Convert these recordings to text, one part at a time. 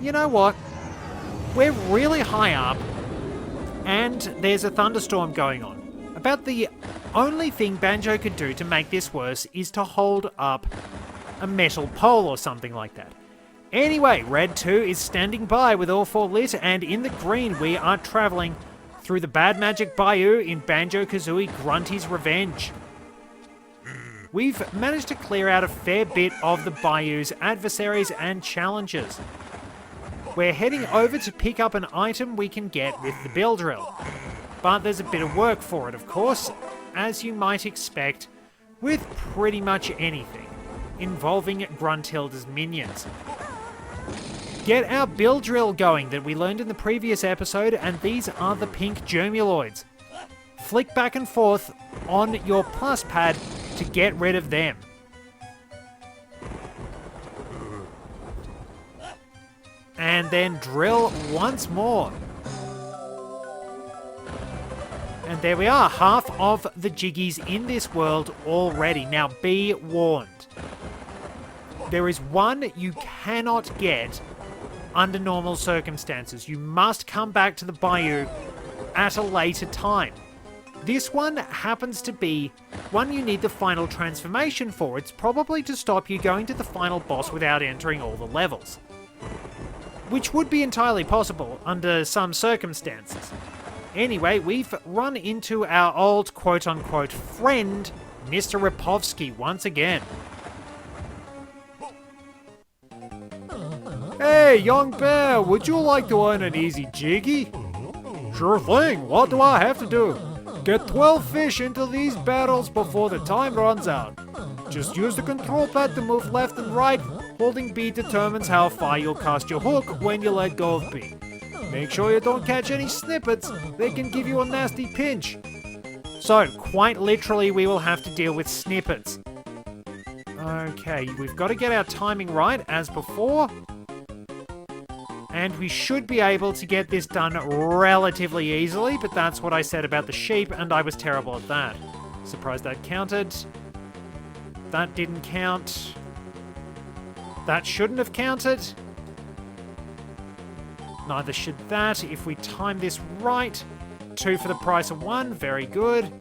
you know what? We're really high up, and there's a thunderstorm going on. About the only thing Banjo could do to make this worse is to hold up a metal pole or something like that. Anyway, Red 2 is standing by with all 4 lit, and in the green we are travelling through the Bad Magic Bayou in Banjo-Kazooie Grunty's Revenge. We've managed to clear out a fair bit of the Bayou's adversaries and challenges. We're heading over to pick up an item we can get with the Bill Drill. But there's a bit of work for it, of course, as you might expect with pretty much anything involving Gruntilda's minions. Get our Bill Drill going that we learned in the previous episode, and these are the pink germuloids. Flick back and forth on your plus pad to get rid of them. And then drill once more. And there we are, half of the Jiggies in this world already. Now be warned. There is one you cannot get under normal circumstances. You must come back to the Bayou at a later time. This one happens to be one you need the final transformation for. It's probably to stop you going to the final boss without entering all the levels, which would be entirely possible under some circumstances. Anyway, we've run into our old quote-unquote friend, Mr. Ripovsky, once again. Hey, young bear, would you like to earn an easy jiggy? Sure thing, what do I have to do? Get 12 fish into these barrels before the time runs out. Just use the control pad to move left and right. Holding B determines how far you'll cast your hook when you let go of B. Make sure you don't catch any snippets, they can give you a nasty pinch. So, quite literally, we will have to deal with snippets. Okay, we've got to get our timing right, as before. And we should be able to get this done relatively easily, but that's what I said about the sheep, and I was terrible at that. Surprised that counted. That didn't count. That shouldn't have counted. Neither should that. If we time this right, 2 for the price of 1. Very good.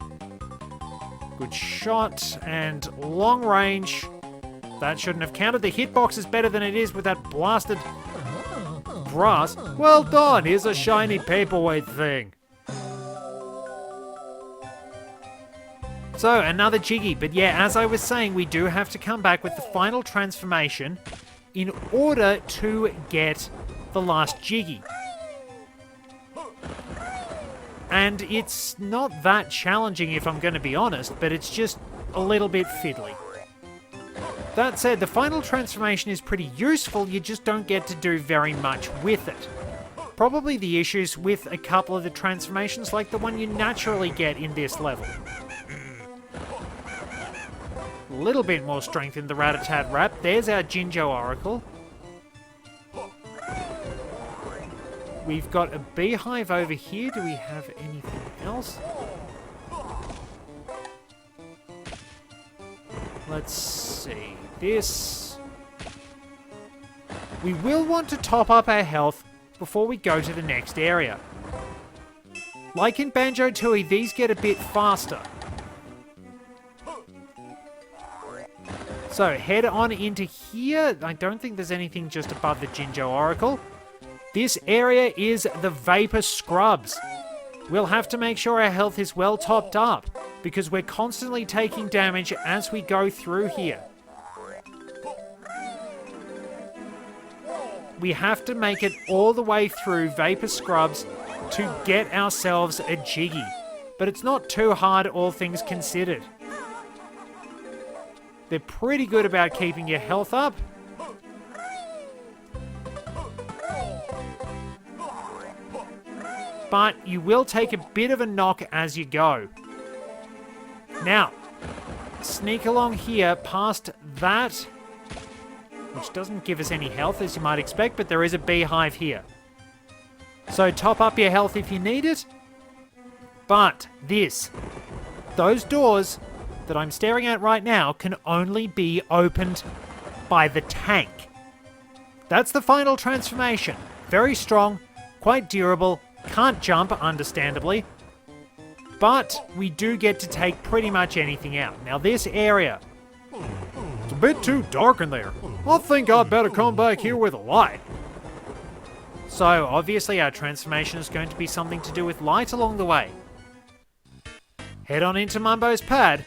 Good shot. And long range. That shouldn't have counted. The hitbox is better than it is with that blasted grass. Well done. Here's a shiny paperweight thing. So, another Jiggy. But yeah, as I was saying, we do have to come back with the final transformation in order to get the last Jiggy. And it's not that challenging if I'm going to be honest, but it's just a little bit fiddly. That said, the final transformation is pretty useful, you just don't get to do very much with it. Probably the issues with a couple of the transformations like the one you naturally get in this level. A little bit more strength in the Rat-a-Tat-Rat. There's our Jinjo Oracle. We've got a beehive over here. Do we have anything else? Let's see. This. We will want to top up our health before we go to the next area. Like in Banjo-Tooie, these get a bit faster. So, head on into here. I don't think there's anything just above the Jinjo Oracle. This area is the Vapor Scrubs. We'll have to make sure our health is well topped up, because we're constantly taking damage as we go through here. We have to make it all the way through Vapor Scrubs to get ourselves a Jiggy. But it's not too hard, all things considered. They're pretty good about keeping your health up. But you will take a bit of a knock as you go. Now, sneak along here past that, which doesn't give us any health as you might expect, but there is a beehive here. So top up your health if you need it. But those doors that I'm staring at right now can only be opened by the tank. That's the final transformation. Very strong, quite durable, can't jump, understandably. But we do get to take pretty much anything out. Now this area, it's a bit too dark in there. I think I'd better come back here with a light. So obviously our transformation is going to be something to do with light along the way. Head on into Mumbo's pad.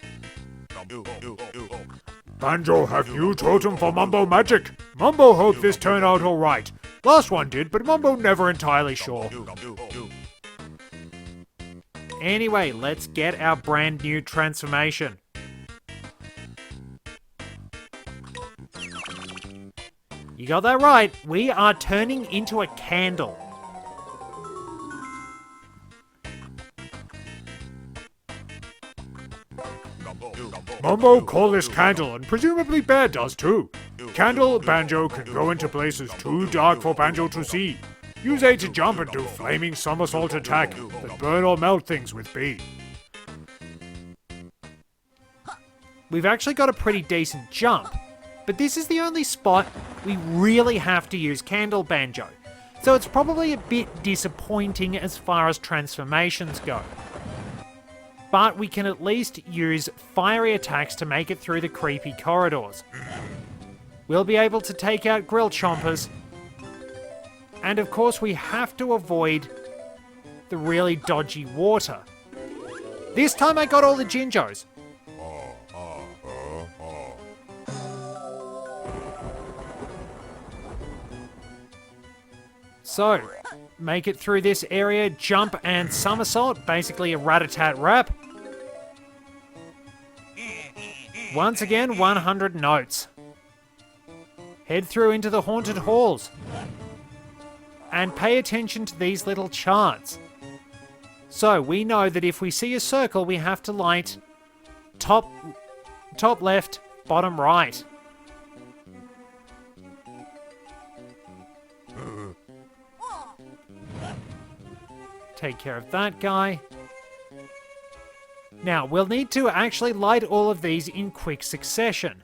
Banjo have new totem for Mumbo magic. Mumbo hope this turn out alright. Last one did, but Mumbo never entirely sure. Anyway, let's get our brand new transformation. You got that right. We are turning into a candle. Mumbo call this candle, and presumably Bear does too. Candle, Banjo can go into places too dark for Banjo to see. Use A to jump and do flaming somersault attack that burn or melt things with B. We've actually got a pretty decent jump, but this is the only spot we really have to use Candle Banjo, so it's probably a bit disappointing as far as transformations go. But we can at least use fiery attacks to make it through the creepy corridors. We'll be able to take out Grill Chompers, and of course we have to avoid the really dodgy water. This time I got all the Jinjos. So, make it through this area, jump and somersault, basically a rat-a-tat rap. Once again, 100 notes. Head through into the haunted halls. And pay attention to these little charts. So, we know that if we see a circle, we have to light top left, bottom right. Take care of that guy. Now, we'll need to actually light all of these in quick succession.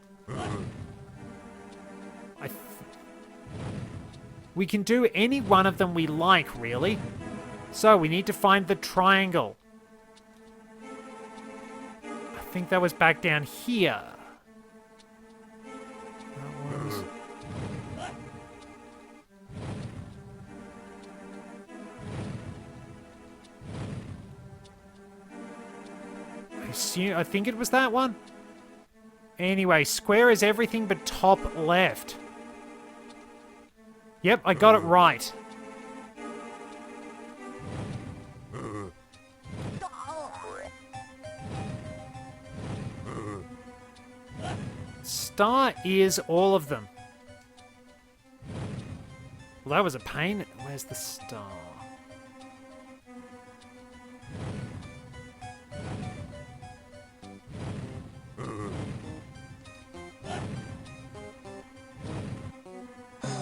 We can do any one of them we like, really. So, we need to find the triangle. I think that was back down here. That was... I think it was that one. Anyway, square is everything but top left. Yep, I got it right. Star is all of them. Well, that was a pain. Where's the star?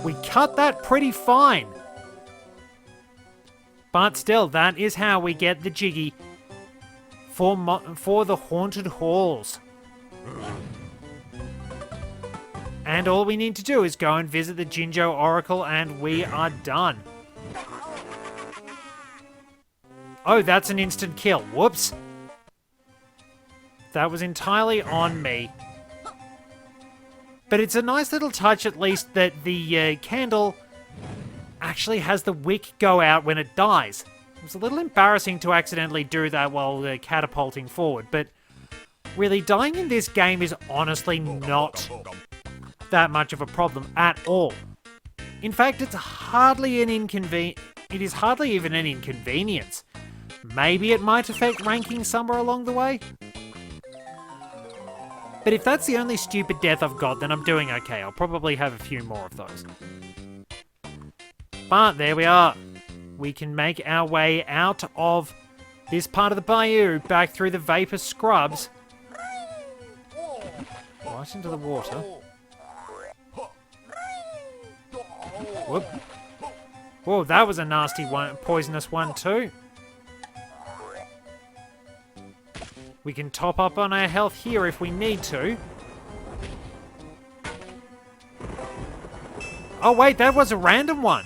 We cut that pretty fine. But still, that is how we get the Jiggy for the haunted halls. And all we need to do is go and visit the Jinjo Oracle and we are done. Oh, that's an instant kill. Whoops. That was entirely on me. But it's a nice little touch, at least, that the candle actually has the wick go out when it dies. It was a little embarrassing to accidentally do that while catapulting forward, but really, dying in this game is honestly not that much of a problem at all. In fact, it's hardly an it is hardly even an inconvenience. Maybe it might affect ranking somewhere along the way? But if that's the only stupid death I've got, then I'm doing okay. I'll probably have a few more of those. But there we are. We can make our way out of this part of the bayou, back through the vapor scrubs. Right into the water. Whoop. Whoa, that was a nasty one, poisonous one too. We can top up on our health here if we need to. Oh wait, that was a random one.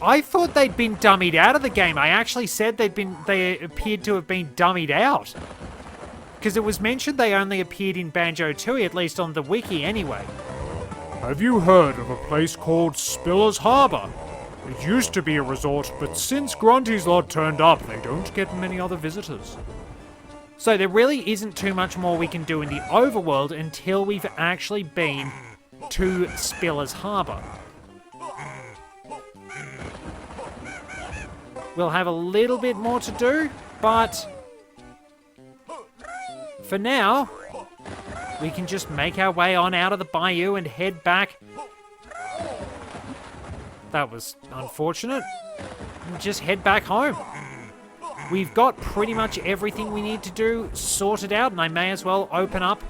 I thought they'd been dummied out of the game. I actually said they appeared to have been dummied out. Because it was mentioned they only appeared in Banjo-Tooie, at least on the wiki anyway. Have you heard of a place called Spiller's Harbour? It used to be a resort, but since Grunty's lot turned up, they don't get many other visitors. So there really isn't too much more we can do in the overworld until we've actually been to Spiller's Harbour. We'll have a little bit more to do, but for now, we can just make our way on out of the bayou and head back. That was unfortunate. Just head back home. We've got pretty much everything we need to do sorted out, and I may as well open up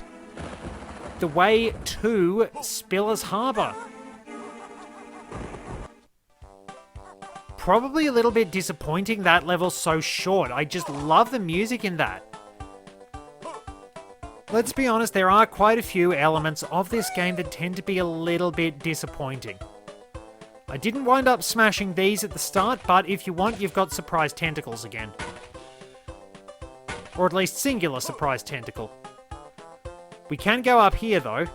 the way to Spiller's Harbour. Probably a little bit disappointing that level's so short. I just love the music in that. Let's be honest, there are quite a few elements of this game that tend to be a little bit disappointing. I didn't wind up smashing these at the start, but if you want, you've got surprise tentacles again. Or at least singular surprise tentacle. We can go up here though.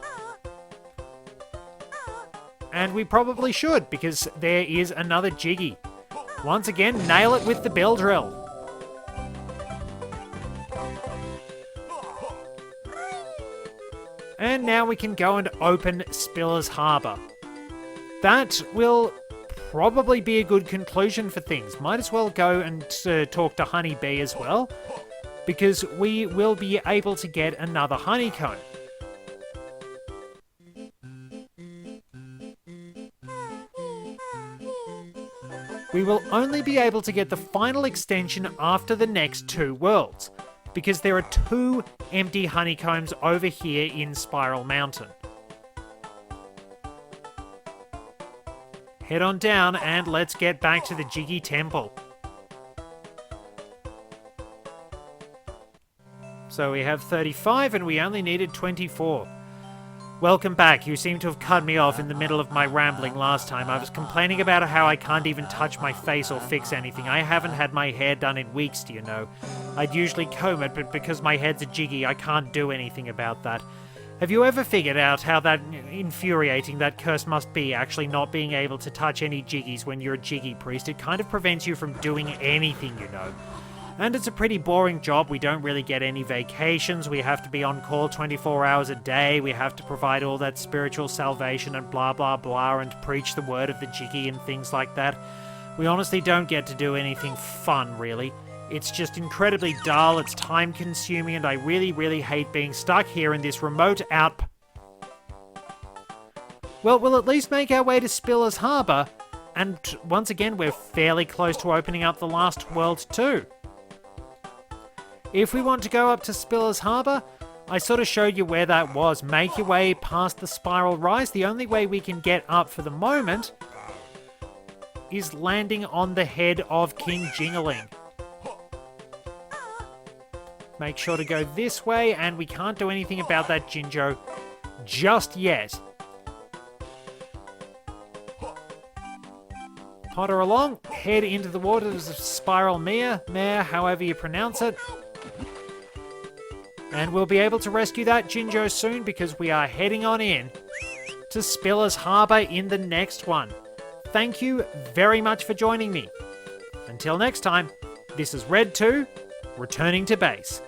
And we probably should, because there is another Jiggy. Once again, nail it with the bell drill. And now we can go and open Spiller's Harbour. That will probably be a good conclusion for things. Might as well go and talk to Honeybee as well, because we will be able to get another honeycomb. We will only be able to get the final extension after the next 2 worlds, because there are 2 empty honeycombs over here in Spiral Mountain. Head on down and let's get back to the Jiggy Temple. So we have 35 and we only needed 24. Welcome back. You seem to have cut me off in the middle of my rambling last time. I was complaining about how I can't even touch my face or fix anything. I haven't had my hair done in weeks, do you know? I'd usually comb it, but because my head's a jiggy, I can't do anything about that. Have you ever figured out how that infuriating that curse must be, actually not being able to touch any jiggies when you're a jiggy priest? It kind of prevents you from doing anything, you know. And it's a pretty boring job. We don't really get any vacations. We have to be on call 24 hours a day. We have to provide all that spiritual salvation and blah blah blah and preach the word of the jiggy and things like that. We honestly don't get to do anything fun, really. It's just incredibly dull, it's time consuming, and I really, really hate being stuck here in this remote Well, we'll at least make our way to Spiller's Harbour, and once again, we're fairly close to opening up the last world too. If we want to go up to Spiller's Harbour, I sort of showed you where that was. Make your way past the spiral rise. The only way we can get up for the moment is landing on the head of King Jingaling. Make sure to go this way, and we can't do anything about that Jinjo just yet. Potter along, head into the waters of Spiral Mare, however you pronounce it. And we'll be able to rescue that Jinjo soon, because we are heading on in to Spiller's Harbour in the next one. Thank you very much for joining me. Until next time, this is Red 2, returning to base.